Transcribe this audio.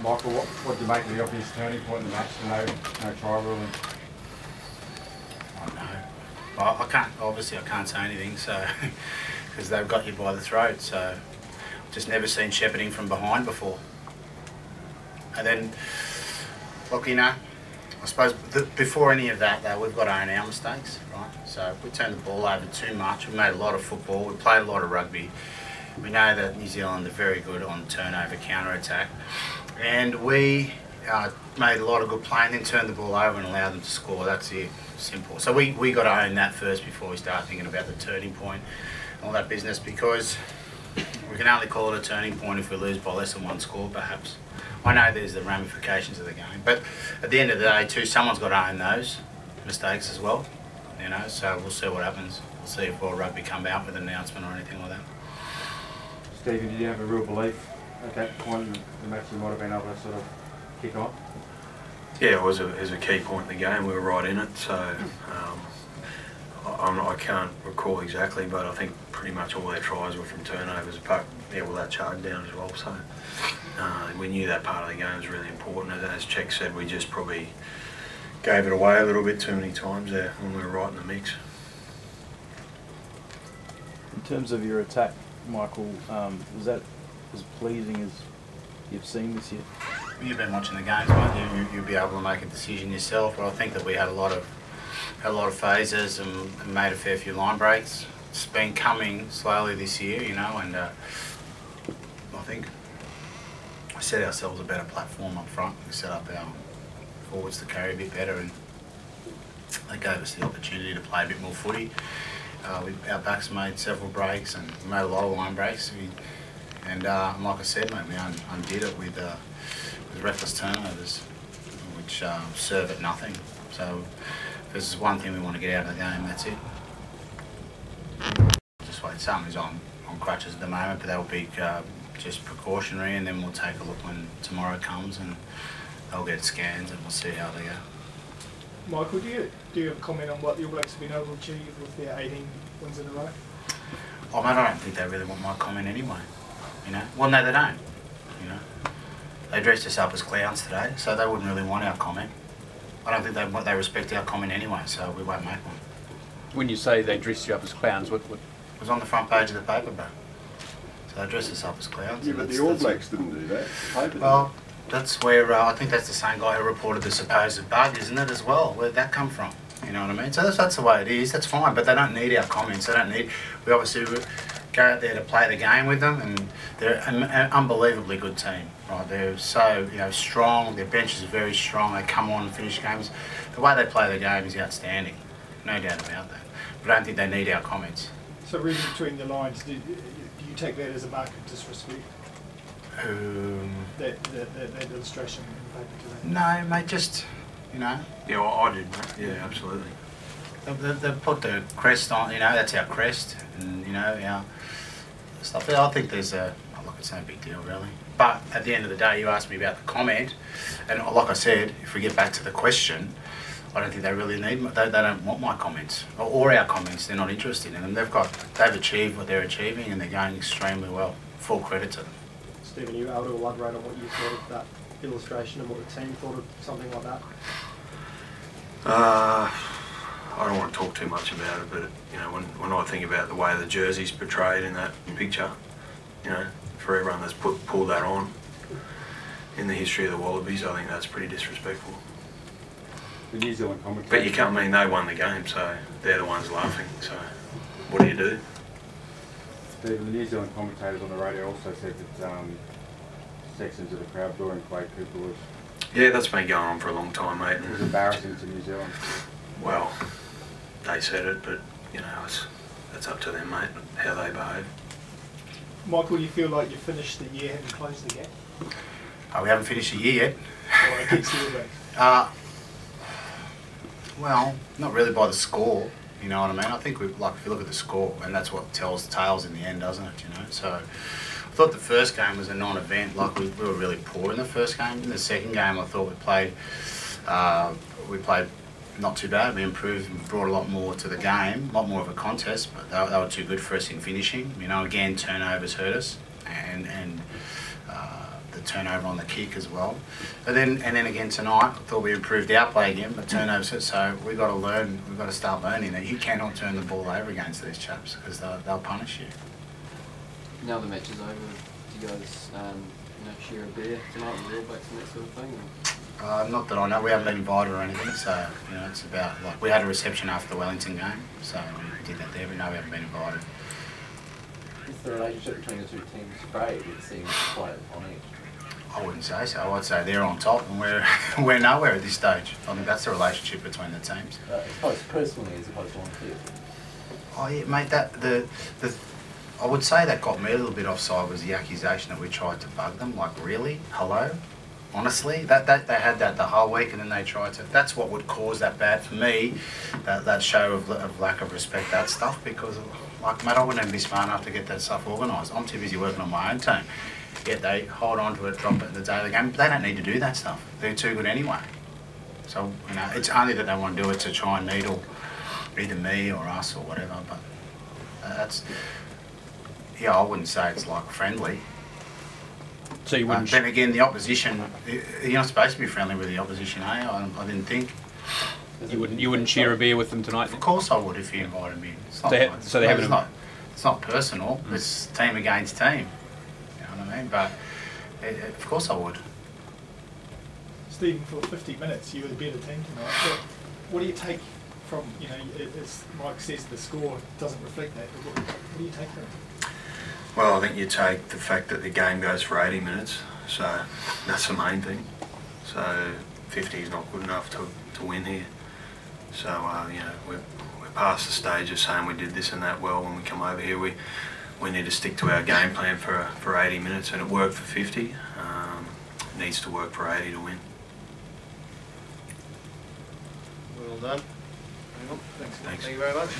Michael, what do you make of the obvious turning point in the match? No try ruling. I don't know. Well, I can't say anything, so because they've got you by the throat. So just never seen shepherding from behind before. And then, look, you know, I suppose before any of that, though, we've got to own our mistakes, right? So if we turn the ball over too much, we made a lot of football, we played a lot of rugby. We know that New Zealand are very good on turnover, counter-attack. And we made a lot of good play and then turned the ball over and allowed them to score. That's it, simple. So we got to own that first before we start thinking about the turning point and all that business, because we can only call it a turning point if we lose by less than one score, perhaps. I know there's the ramifications of the game, but at the end of the day, too, someone's got to own those mistakes as well, you know, so we'll see what happens. We'll see if World Rugby come out with an announcement or anything like that. Stephen, did you have a real belief at that point in the match you might have been able to sort of kick on? Yeah, it was a key point in the game. We were right in it, so I can't recall exactly, but I think pretty much all their tries were from turnovers, apart that charge down as well. So we knew that part of the game was really important. As Czech said, we just probably gave it away a little bit too many times there when we were right in the mix. In terms of your attack, Michael, was that as pleasing as you've seen this year? You've been watching the games, mate. You'll be able to make a decision yourself. But I think that we had a lot of phases and made a fair few line breaks. It's been coming slowly this year, you know, and I think we set ourselves a better platform up front. We set up our forwards to carry a bit better, and they gave us the opportunity to play a bit more footy. Our backs made several breaks and we made a lot of line breaks. And like I said, mate, we undid it with reckless turnovers, which serve at nothing. So if there's one thing we want to get out of the game, that's it. Just wait, something's on crutches at the moment, but that'll be just precautionary, and then we'll take a look when tomorrow comes and they'll get scans and we'll see how they go. Michael, do you have a comment on what the All Blacks have been able to achieve with their 18 wins in a row? Oh, mate, I don't think they really want my comment anyway. You know, well, no, they don't. You know, they dressed us up as clowns today, so they wouldn't really want our comment. I don't think they respect our comment anyway, so we won't make one. When you say they dressed you up as clowns, what? It was on the front page of the paper, bro. So they dressed us up as clowns. Yeah, but the All Blacks didn't do that. Paper well, that's where I think that's the same guy who reported the supposed bug, isn't it, as well? Where'd that come from? You know what I mean? So that's the way it is. That's fine, but they don't need our comments. They don't need. We obviously go out there to play the game with them, and they're an unbelievably good team. Right? They're so strong. Their bench is very strong. They come on and finish games. The way they play the game is outstanding. No doubt about that. But I don't think they need our comments. So reading between the lines, do you take that as a mark of disrespect? That illustration in the paper today? No, mate, just, you know. Yeah, well, I did, mate. Yeah, absolutely. They put the crest on, you know, that's our crest, and, you know, our stuff. I think there's look, it's no big deal, really. But at the end of the day, you asked me about the comment, and like I said, if we get back to the question, I don't think they really need, they don't want my comments, or our comments. They're not interested in them. They've achieved what they're achieving, and they're going extremely well. Full credit to them. Stephen, are you able to elaborate on what you thought of that illustration and what the team thought of something like that? I don't want to talk too much about it, but you know, when I think about the way the jersey's portrayed in that picture, you know, for everyone that's pulled that on in the history of the Wallabies, I think that's pretty disrespectful. The New Zealand commentators. But you can't mean they won the game, so they're the ones laughing. So what do you do? Stephen, the New Zealand commentators on the radio also said that sections of the crowd during Quade Cooper was... Yeah, that's been going on for a long time, mate. It was embarrassing to New Zealand. Well, they said it, but you know, that's up to them, mate, how they behave. Michael, do you feel like you finished the year having closed the gap? We haven't finished the year yet. Or against the All Blacks? Well, not really by the score. You know what I mean? I think if you look at the score, and that's what tells the tales in the end, doesn't it? You know. So I thought the first game was a non-event. Like we were really poor in the first game. In the second game, I thought we played not too bad. We improved and brought a lot more to the game, a lot more of a contest. But they were too good for us in finishing. You know, again, turnovers hurt us, and the turnover on the kick as well. But then again tonight, I thought we improved our play again, but turnovers. So we've got to learn. We've got to start learning that you cannot turn the ball over against these chaps because they'll punish you. Now the match is over, do you guys share a beer tonight with the All Blacks and that sort of thing? Not that I know. We haven't been invited or anything. So it's about like we had a reception after the Wellington game, so we did that there. But no, we haven't been invited. Is the relationship between the two teams great? It seems quite on edge. I wouldn't say so. I'd say they're on top and we're nowhere at this stage. I think that's the relationship between the teams. Personally, as opposed to on field. Oh yeah, mate. I would say that got me a little bit offside was the accusation that we tried to bug them. Like, really? Hello? Honestly, that they had that the whole week, and then they tried to. That's what would cause that bad for me. That show of lack of respect, that stuff. Because, like, mate, I wouldn't even be smart enough to get that stuff organised. I'm too busy working on my own team. Yet they hold on to it, drop it at the day of the game. They don't need to do that stuff. They're too good anyway. So it's only that they want to do it to try and needle either me or us or whatever. But that's. Yeah, I wouldn't say it's like friendly. So you wouldn't. Then again, the opposition, you're not supposed to be friendly with the opposition, eh? I didn't think. You wouldn't share a beer with them tonight? Of course I would if you invited me. It's not it's not personal. It's team against team. You know what I mean? But of course I would. Stephen, for 50 minutes, you were the better team tonight. But what do you take from, as Mike says, the score doesn't reflect that. What do you take from it? Well, I think you take the fact that the game goes for 80 minutes, so that's the main thing. So 50 is not good enough to win here. So we're past the stage of saying we did this and that well when we come over here. We need to stick to our game plan for 80 minutes, and it worked for 50. It needs to work for 80 to win. Well done. Thanks. Thank you very much.